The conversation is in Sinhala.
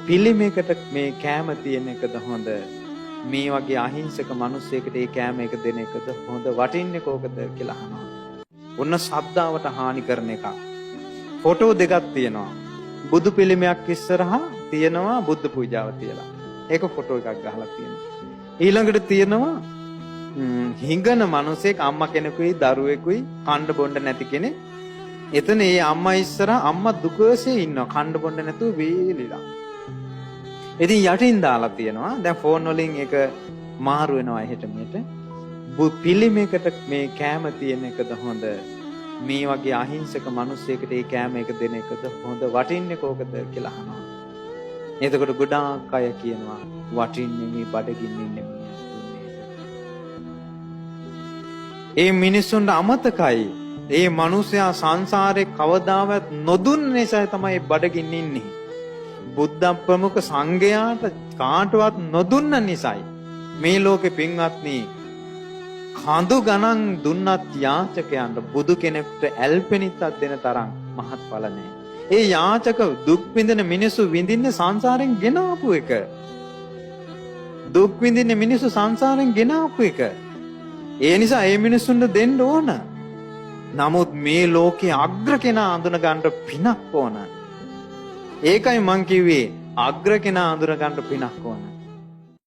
පිළිමයකට මේ කෑම තියෙන එකද හොඳ? මේ වගේ අහිංසක මිනිස්සෙකුට ඒ කෑම එක දෙන එකද හොඳ? වටින්නේ කෝකද කියලා අහනවා. ඔන්න ශ්‍රද්ධාවට හානි කරන එකක්. ෆොටෝ දෙකක් තියෙනවා. බුදු පිළිමයක් ඉස්සරහා තියෙනවා බුද්ධ පූජාව තියලා. ඒක ෆොටෝ එකක් ගහලා තියෙනවා. ඊළඟට තියෙනවා හිඟන මිනිසෙක් අම්මා කෙනෙකුයි දරුවෙකුයි කණ්ඩ බොණ්ඩ නැති කෙනෙක්. එතන ඒ අම්මා ඉස්සරහා අම්මා දුකසේ ඉන්නවා කණ්ඩ බොණ්ඩ නැතුව වේලිලා. ඉතින් යටින් දාලා තියෙනවා. දැන් ෆෝන් වලින් ඒක මාරු වෙනවා එහෙට මෙහෙට. පිළිමයකට මේ කෑම තියෙන එකද හොඳ? මේ වගේ අහිංසක මිනිස්සෙකුට ඒ කෑම එක දෙන එකද හොඳ? වටින්නේ කෝකද කියලා අහනවා. එතකොට ගොඩාක් අය කියනවා වටින්නේ මේ බඩගින්නේ නෙමෙයි. ඒ මිනිස්සුන්ට අමතකයි. ඒ මිනිසයා සංසාරේ කවදාවත් නොදුන්න නිසා තමයි බඩගින්න ඉන්නේ. බුද්ධ ප්‍රමුඛ සංඝයාට කාටවත් නොදුන්න නිසායි. මේ ලෝකේ පින්වත්නි කඳු ගණන් දුන්නත් යාචකයන්ට බුදු කෙනෙකුට ඇල්පෙනිත්තක් දෙන තරම් මහත්ඵල නැහැ. ඒ යාචක දුක් විඳින මිනිස්සු විඳින්නේ සංසාරෙන් ගෙන ආපු එක. දුක් විඳින්නේ මිනිස්සු සංසාරෙන් ගෙන ආපු එක. ඒ නිසා ඒ මිනිස්සුන්ට දෙන්න ඕන. නමුත් මේ ලෝකේ අග්‍ර කෙනා අඳුන ගන්න පිනක් ඕන. ඒකයි මං කිව්වේ අග්‍ර කෙනා අඳුන ගන්න පිනක් ඕන.